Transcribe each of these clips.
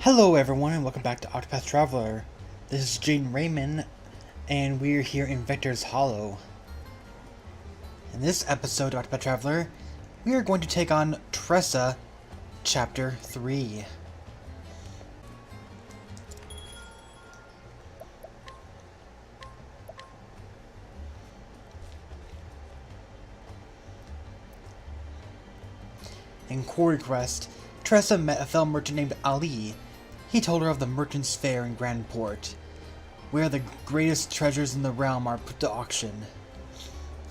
Hello everyone and welcome back to Octopath Traveler. This is JaidynReiman and we're here in Vector's Hollow. In this episode of Octopath Traveler, we are going to take on Tressa Chapter 3. In Quarry Quest, Tressa met a fellow merchant named Ali. He told her of the Merchant's Fair in Grand Port, where the greatest treasures in the realm are put to auction.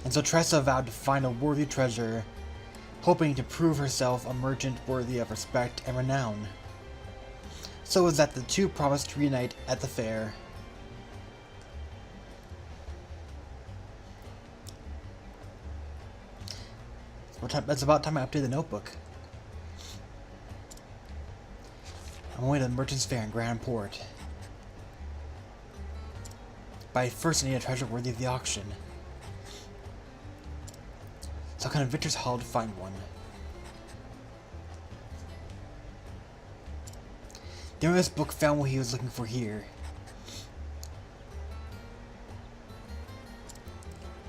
And so Tressa vowed to find a worthy treasure, hoping to prove herself a merchant worthy of respect and renown. So it was that the two promised to reunite at the fair. It's about time I update the notebook. I'm going to the Merchant's Fair in Grand Port. But first I need a treasure worthy of the auction. So I'll come to Victor's Hall to find one. The owner of this book found what he was looking for here.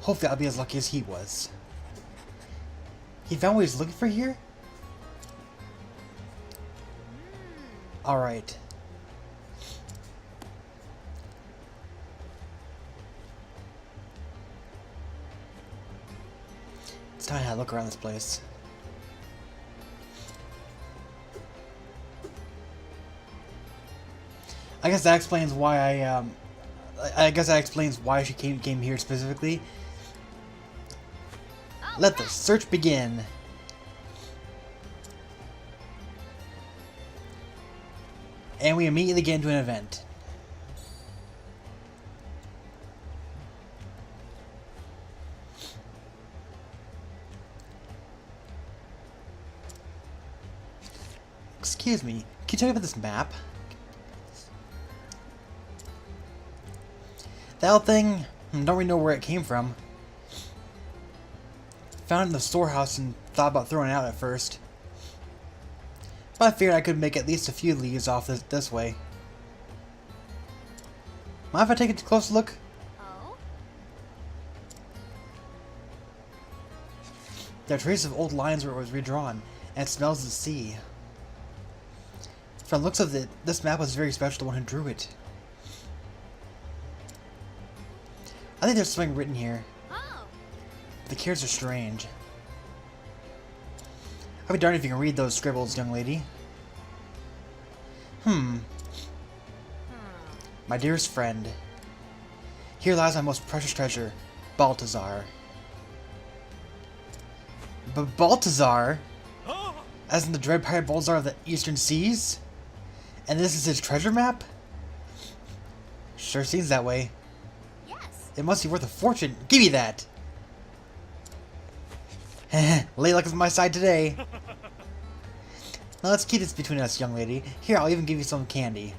Hopefully I'll be as lucky as he was. He found what he was looking for here? Alright. It's time to have a look around this place. I guess that explains why she came here specifically. Let the search begin. And we immediately get into an event. Excuse me, can you tell me about this map? That old thing, don't really know where it came from. Found it in the storehouse and thought about throwing it out at first. But I figured I could make at least a few leaves off this way. Mind if I take a close look? Oh? There are traces of old lines where it was redrawn, and it smells the sea. From the looks of it, this map was very special to the one who drew it. I think there's something written here. Oh. The characters are strange. I'll be darned if you can read those scribbles, young lady. My dearest friend, here lies my most precious treasure, Balthazar. But Balthazar? As in the dread pirate Balthazar of the Eastern Seas? And this is his treasure map? Sure seems that way. Yes. It must be worth a fortune. Give me that! Lay luck is on my side today. Now let's keep this between us, young lady. Here, I'll even give you some candy.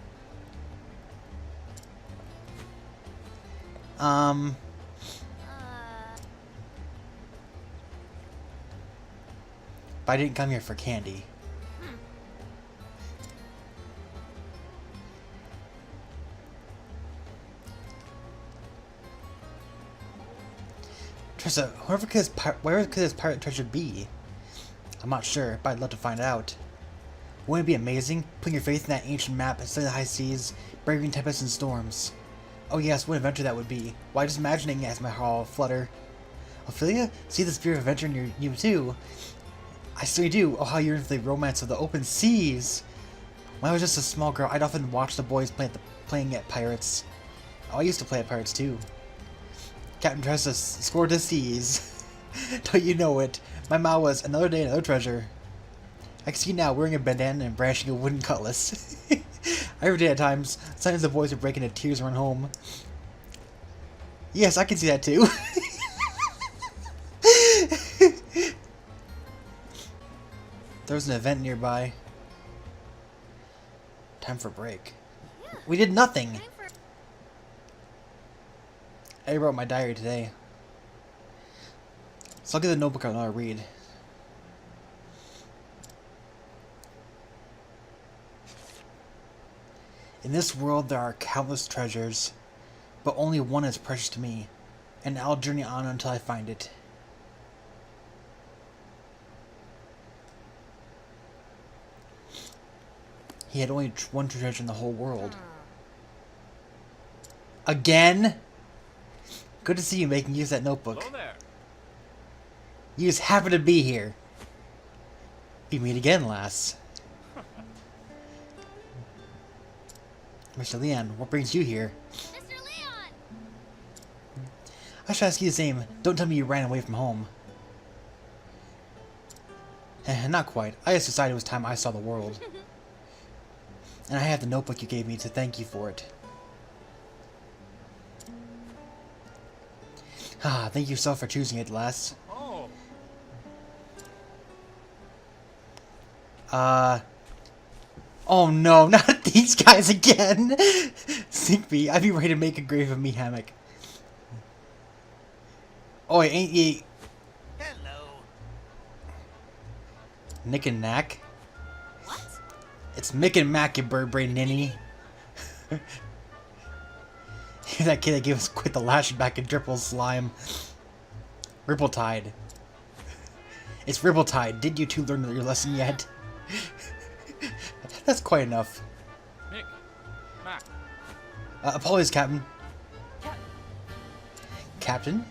But I didn't come here for candy. Tressa, where could this pirate treasure be? I'm not sure, but I'd love to find out. Wouldn't it be amazing, putting your faith in that ancient map and studying the high seas, braving tempests and storms? Oh yes, what an adventure that would be. Why, just imagining it as my heart all flutter. Ophilia, see the spirit of adventure in you too. I certainly do. Oh, how you yearn for the romance of the open seas. When I was just a small girl, I'd often watch the boys playing at pirates. Oh, I used to play at pirates too. Captain Tressa scored the seas. Don't you know it? My ma was another day, another treasure. I can see now wearing a bandana and brandishing a wooden cutlass. Every day at times, sometimes the boys would break into tears and run home. Yes, I can see that too. There's an event nearby. Time for a break. Yeah. We did nothing. I wrote my diary today. So I'll get the notebook out and I'll read. In this world there are countless treasures, but only one is precious to me, and I'll journey on until I find it. He had only one treasure in the whole world. Again? Good to see you making use of that notebook. Hello there. You just happen to be here. We meet again, lass. Mr. Leon, what brings you here? Mr. Leon! I should ask you the same. Don't tell me you ran away from home. Not quite. I just decided it was time I saw the world. And I have the notebook you gave me to thank you for it. Ah, thank you so for choosing it, lass. Oh. Oh no, not these guys again! Sink me, I'd be ready to make a grave of me hammock. Oi, ain't ye... Hello. Nick and Knack? What? It's Mick and Mac, you bird brain ninny. You're that kid that gave us quit the lash back in Dripple Slime. Rippletide. It's Rippletide. Did you two learn your lesson yet? That's quite enough. Nick. Mac. Apologies, Captain. Captain?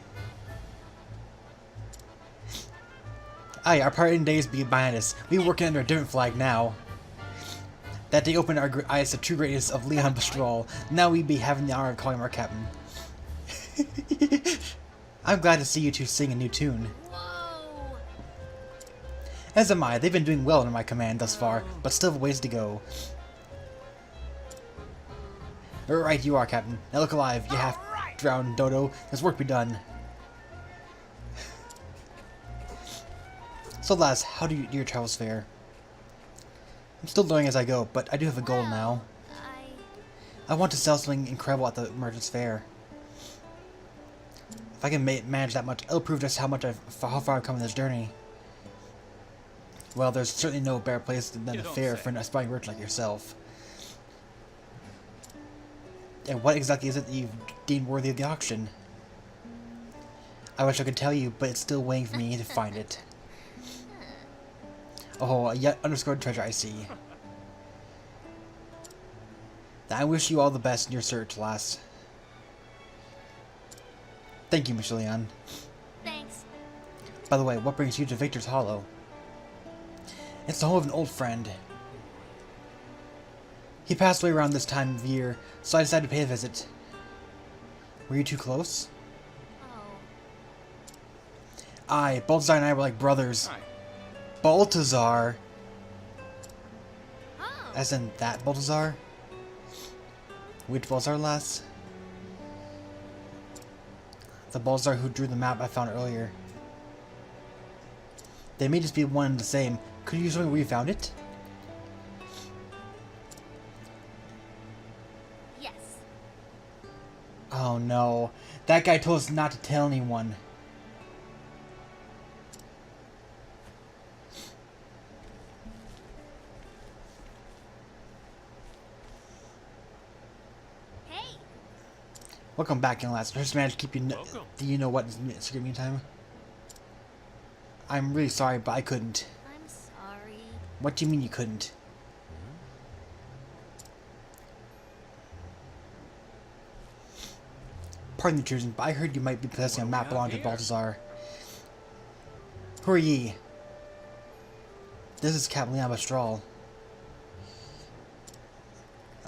Aye, our parting days be behind us. We working under a different flag now. That day opened our eyes to the true greatness of Leon Bastrille. Now we be having the honor of calling him our captain. I'm glad to see you two sing a new tune. Whoa! As am I. They've been doing well under my command thus far, but still have a ways to go. Right, you are, Captain. Now look alive, you half-drowned dodo. There's work to be done. So, lads, how do your travels fare? I'm still learning as I go, but I do have a goal now. I want to sell something incredible at the merchant's fair. If I can manage that much, it'll prove just how far I've come in this journey. Well, there's certainly no better place than the fair for an aspiring merchant like yourself. And what exactly is it that you've deemed worthy of the auction? I wish I could tell you, but it's still waiting for me to find it. Oh, a yet underscored treasure I see. I wish you all the best in your search, lass. Thank you, Mr. Leon. Thanks. By the way, what brings you to Victor's Hollow? It's the home of an old friend. He passed away around this time of year, so I decided to pay a visit. Were you too close? Oh. Aye, Balthazar and I were like brothers. Hi. Balthazar? Oh. As in that Balthazar? Which Balthazar, lass? The Balthazar who drew the map I found earlier. They may just be one and the same. Could you show me where you found it? Yes. Oh no. That guy told us not to tell anyone. Hey. Welcome back, young lads. I just managed to keep you... Welcome. Do you know what is secret meantime? I'm really sorry, but I couldn't. I'm sorry. What do you mean you couldn't? Pardon the intrusion, but I heard you might be possessing a map belonging to Balthazar. Who are ye? This is Captain Leon Bastrille.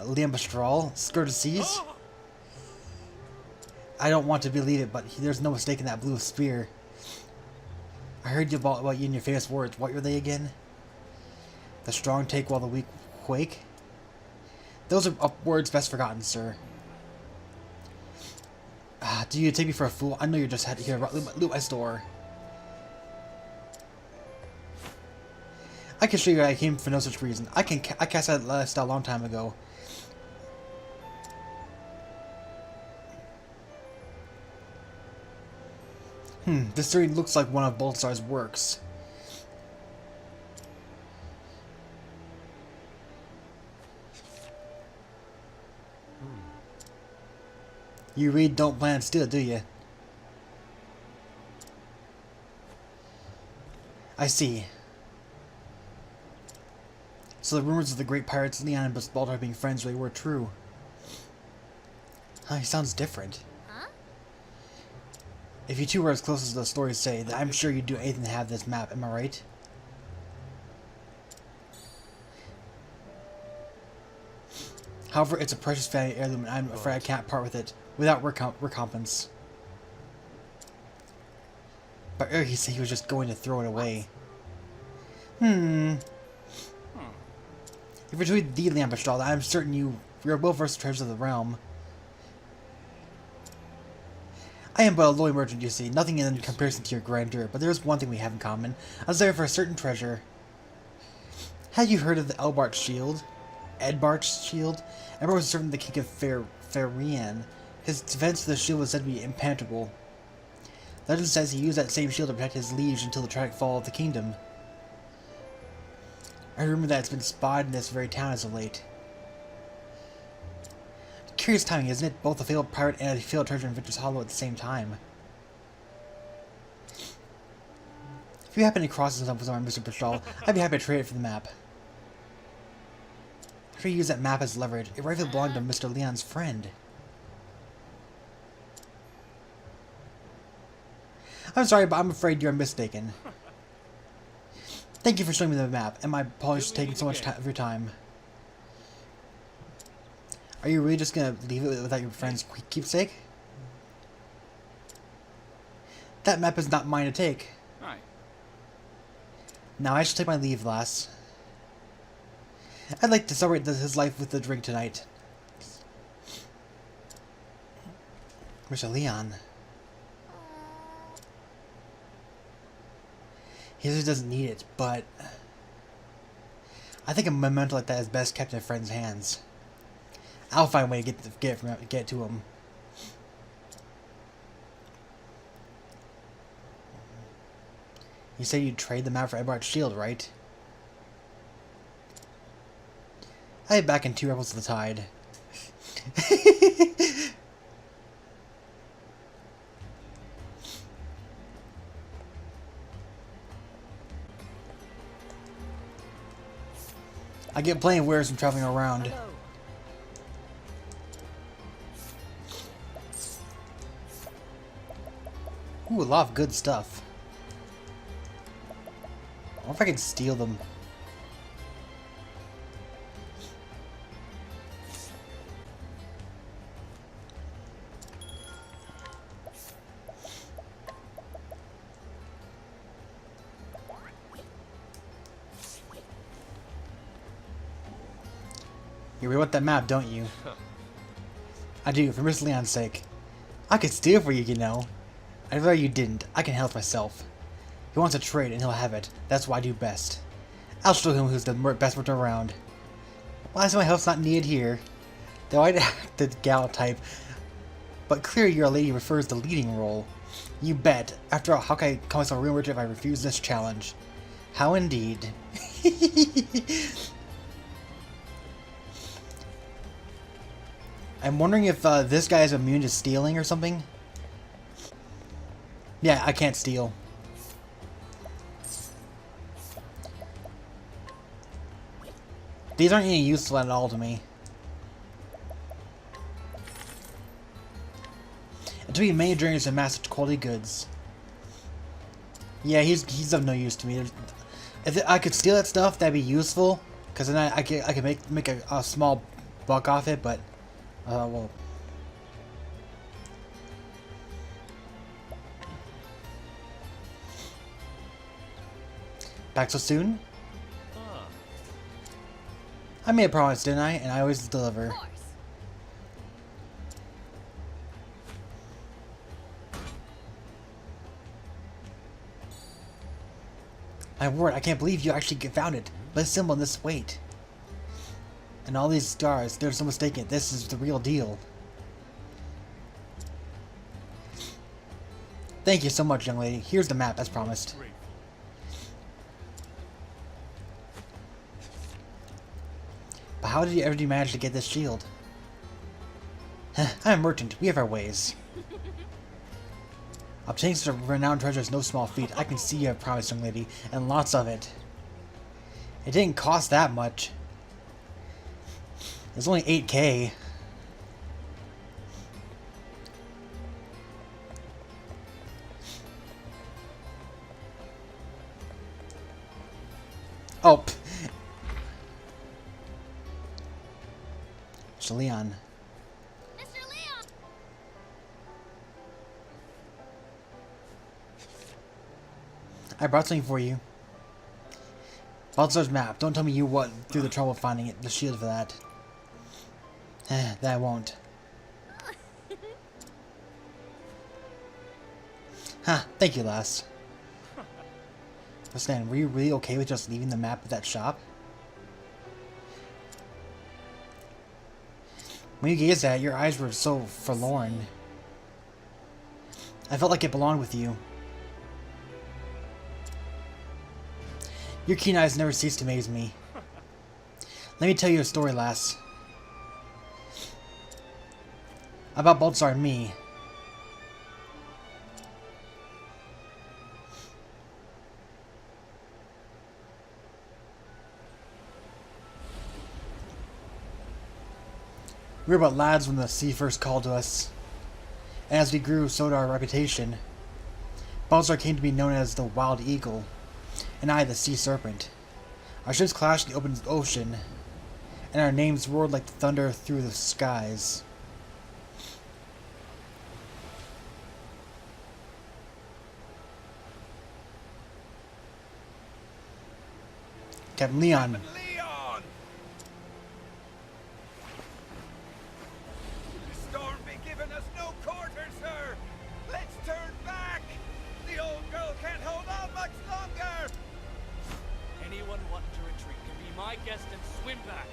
Leon Bastrille? Scourge of Seas? Oh. I don't want to believe it, but there's no mistake in that blue spear. I heard you about you in your famous words. What were they again? The strong take while the weak quake? Those are words best forgotten, sir. Do you take me for a fool? I know you're just here to loot my store. I can show you I came for no such reason. I cast that lifestyle a long time ago. This certainly looks like one of Balthazar's works. You really don't plan to steal it, do you? I see. So the rumors of the great pirates Leon and Bastrille being friends really were true. Huh, he sounds different. Huh? If you two were as close as the stories say, then I'm sure you'd do anything to have this map, am I right? However, it's a precious family heirloom and I'm afraid I can't part with it without recompense. But earlier he said he was just going to throw it away. If you're truly the Leon Bastrille, I'm certain you're a well-versed treasure of the realm. I am but a lowly merchant, you see, nothing in comparison to your grandeur, but there is one thing we have in common, a desire for a certain treasure. Had you heard of the Edbart's shield? Edbart was servant of the king of Farian. His defense of the shield was said to be impenetrable. Legend says he used that same shield to protect his liege until the tragic fall of the kingdom. I remember that it's been spotted in this very town as of late. Curious timing, isn't it? Both a failed pirate and a failed treasure in Victor's Hollow at the same time. If you happen to cross this up with someone, Mr. Bastrille, I'd be happy to trade it for the map. Try to use that map as leverage. It rightfully belonged to Mr. Leon's friend. I'm sorry, but I'm afraid you're mistaken. Thank you for showing me the map, and my apologies for taking so much of your time. Are you really just gonna leave it without your friend's keepsake? That map is not mine to take. Aye. Now I shall take my leave, lass. I'd like to celebrate his life with a drink tonight. Mr. Leon. He says he doesn't need it, but I think a memento like that is best kept in a friend's hands. I'll find a way to get it to him. You said you'd trade the map for Edbart's shield, right? I'll be back in 2 Rebels of the Tide. I get plenty of wares from traveling around. Hello. Ooh, a lot of good stuff. I wonder if I can steal them. You really want that map, don't you? I do, for Miss Leon's sake. I could steal for you, you know. I'd rather you didn't. I can help myself. He wants a trade, and he'll have it. That's what I do best. I'll show him who's the best merchant around. Well, I say my help's not needed here. Though I'd act the gal type. But clearly your lady prefers the leading role. You bet. After all, how can I call myself a real merchant if I refuse this challenge? How indeed. I'm wondering if this guy is immune to stealing or something. Yeah, I can't steal. These aren't any useful at all to me. It took me many journeys to amass such quality goods. Yeah, he's of no use to me. If I could steal that stuff, that'd be useful, because then I could make a small buck off it. But well. Back so soon? I made a promise, didn't I? And I always deliver. Of course. My word, I can't believe you actually found it. But it's symbol in this weight. And all these stars, there's no mistaking it. This is the real deal. Thank you so much, young lady. Here's the map, as promised. But how did you ever manage to get this shield? I'm a merchant. We have our ways. Obtaining such a renowned treasure is no small feat. I can see you have promise, young lady, and lots of it. It didn't cost that much. It's only 8K. Oh. Mr. Leon. Mr. Leon! I brought something for you. Balthazar's map. Don't tell me you went through the trouble of finding it. The shield for that. That I won't. Ha! Thank you, lass. Listen, were you really okay with just leaving the map at that shop? When you gazed at it, your eyes were so forlorn. I felt like it belonged with you. Your keen eyes never cease to amaze me. Let me tell you a story, lass. About Balthazar and me. We were but lads when the sea first called to us. And as we grew, so did our reputation. Balthazar came to be known as the Wild Eagle, and I the Sea Serpent. Our ships clashed in the open ocean, and our names roared like thunder through the skies. Captain Leon. Leon! The storm be giving us no quarter, sir! Let's turn back! The old girl can't hold on much longer! Anyone wanting to retreat can be my guest and swim back.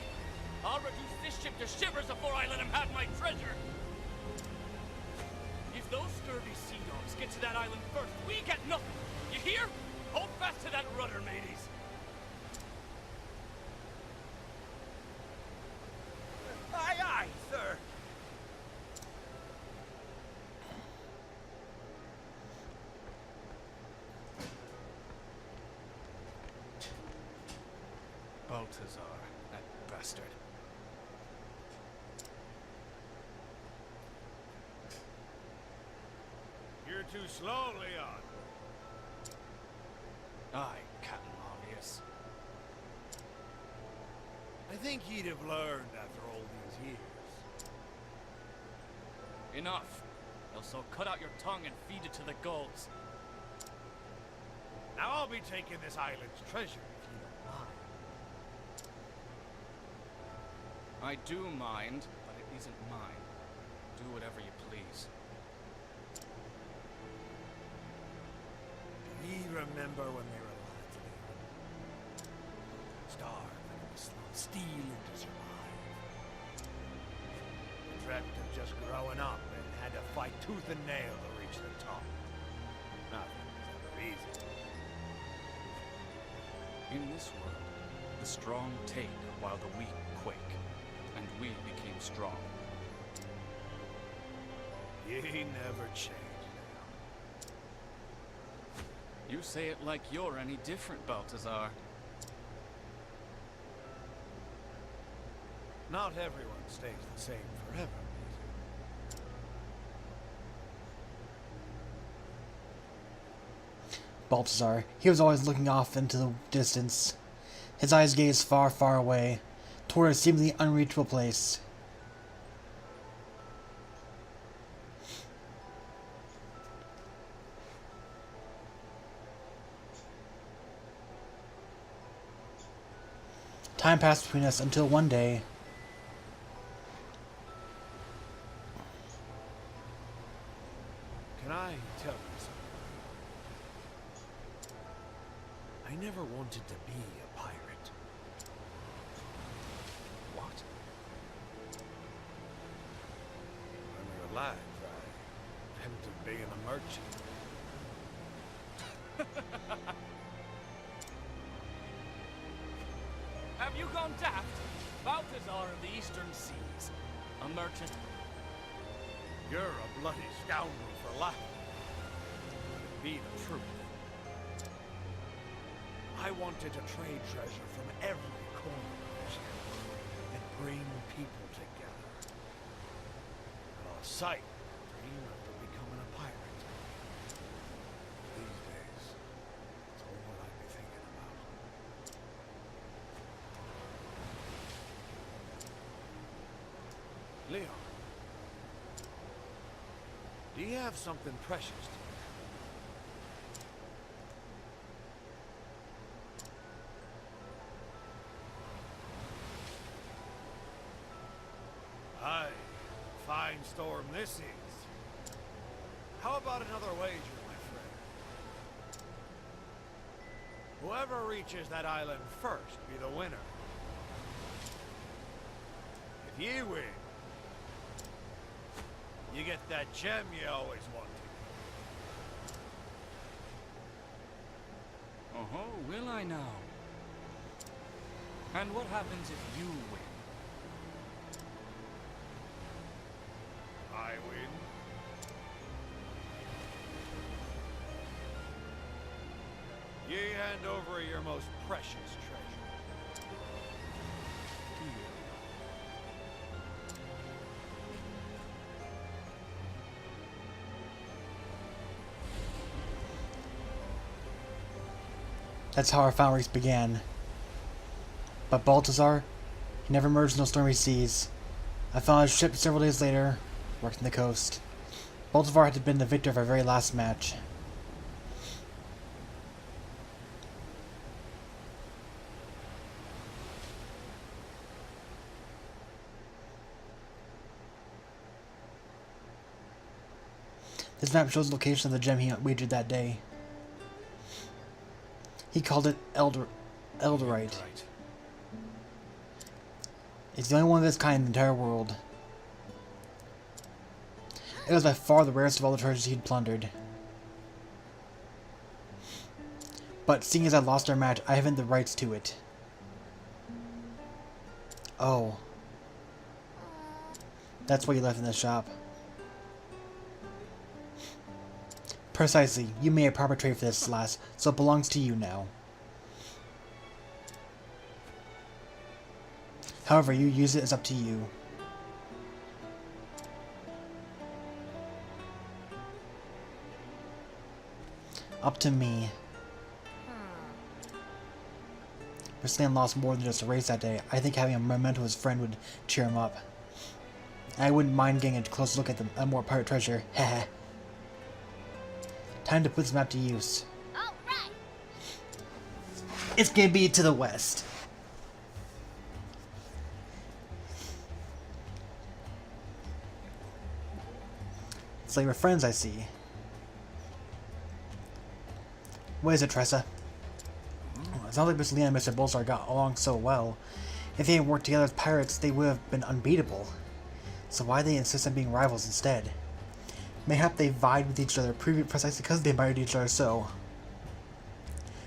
I'll reduce this ship to shivers before I let him have my treasure. If those scurvy sea dogs get to that island first, we get nothing. You hear? Hold fast to that rudder, mateys. Aye, aye, sir! Balthazar, that bastard. You're too slow, Leon. Aye, Captain Obvious. I think he'd have learned after all these years. Enough. Else I'll cut out your tongue and feed it to the gulls. Now I'll be taking this island's treasure, if you don't mind. I do mind, but it isn't mine. Do whatever you please. Do ye remember when they were lads, Leon? Starved and in the slow stealing to survive. The dreamt of just growing up and had to fight tooth and nail to reach the top. Nothing was ever easy. In this world, the strong take while the weak quake, and we became strong. Ye never change now. You say it like you're any different, Balthazar. Not everyone stays the same forever, Balthazar. He was always looking off into the distance. His eyes gazed far, far away, toward a seemingly unreachable place. Time passed between us until one day. Can I tell you something? I never wanted to be a pirate. What? When we were lads, I dreamt of being a merchant. Have you gone daft? Balthazar of the Eastern Seas. A merchant. You're a bloody scoundrel for laughing. But it be the truth. I wanted to trade treasure from every corner of this area and bring people together. But on sight, dream of becoming a pirate. These days, it's all what I'd be thinking about. Leon, do you have something precious to me? Aye, fine storm this is. How about another wager, my friend? Whoever reaches that island first be the winner. If ye win, you get that gem you always wanted. Oh-ho, will I now? And what happens if you win? I win. Ye hand over your most precious treasure. That's how our final race began. But Balthazar, he never emerged in those stormy seas. I found his ship several days later, working the coast. Balthazar had been the victor of our very last match. This map shows the location of the gem he wagered that day. He called it Eldorite. It's the only one of its kind in the entire world. It was by far the rarest of all the treasures he'd plundered. But seeing as I lost our match, I haven't the rights to it. Oh. That's what you left in the shop. Precisely. You made a proper trade for this, lass, so it belongs to you now. However you use it is up to you. Up to me. Ruslan lost more than just a race that day. I think having a memento of his friend would cheer him up. I wouldn't mind getting a close look at the more pirate treasure. Heh. Time to put this map to use. All right. It's gonna be to the west. It's like we're friends, I see. What is it, Tressa? It sounds like Mr. Leon and Mr. Balthazar got along so well. If they had worked together as pirates, they would have been unbeatable. So why they insist on being rivals instead? Mayhap they vied with each other precisely because they admired each other so.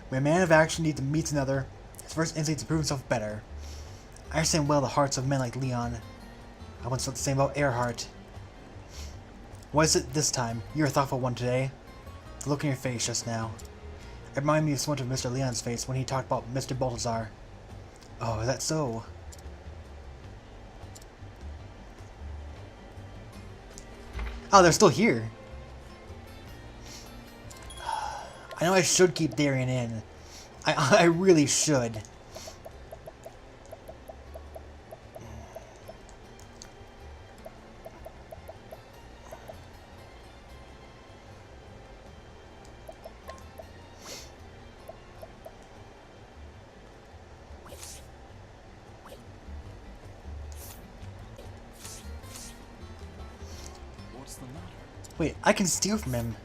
When a man of action meets another, his first instinct is to prove himself better. I understand well the hearts of men like Leon. I once felt the same about Earhart. What is it this time? You're a thoughtful one today. The look in your face just now. It reminded me of so much of Mr. Leon's face when he talked about Mr. Balthazar. Oh, is that so? Oh, they're still here. I know I should keep Darien in. I really should. What's the matter? Wait, I can steal from him.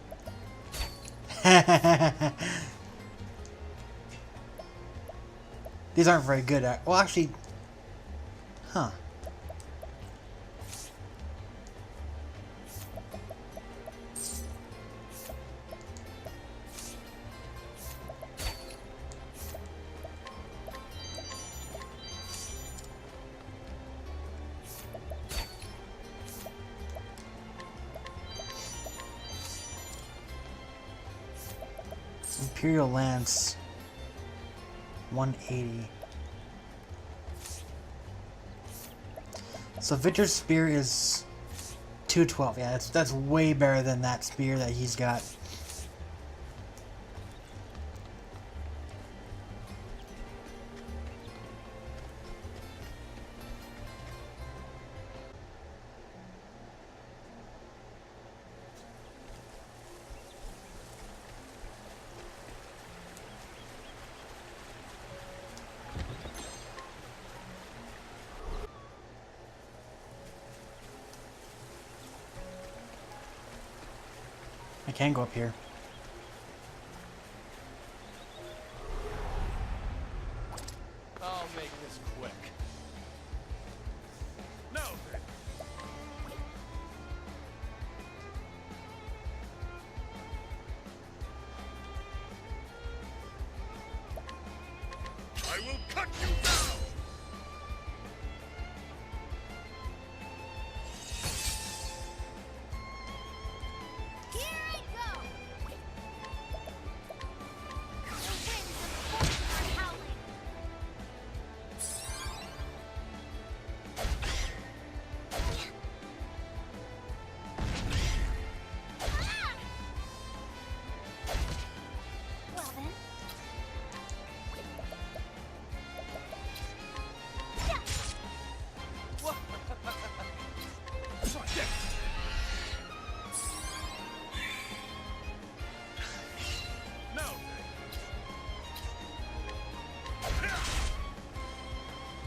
These aren't very good at... Well, actually... Huh. Imperial Lance. 180. So Victor's spear is 212. Yeah, that's way better than that spear that he's got. I can go up here. I'll make this quick. No, I will cut you down. Here I go! The winds of fortune are howling. Ah! Well then. Yeah. No.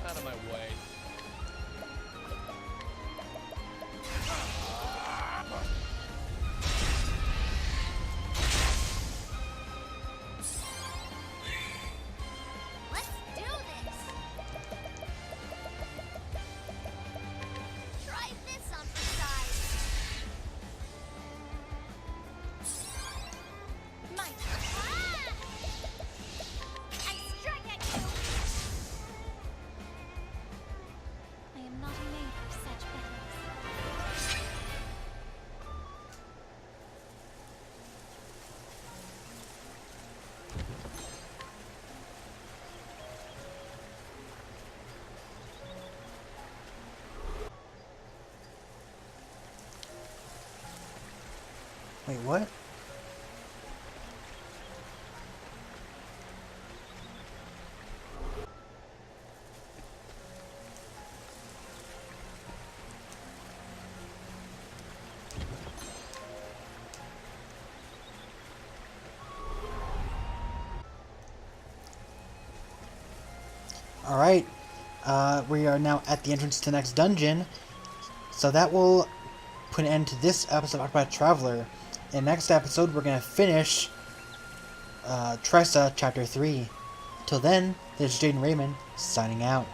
Out of my way. Let's do this! Try this on for size. My turn. I strike at you! I am not made for such battles. Wait, what? Alright, we are now at the entrance to the next dungeon, so that will put an end to this episode of Octopath Traveler. In the next episode, we're going to finish Tressa Chapter 3. Till then, this is JaidynReiman, signing out.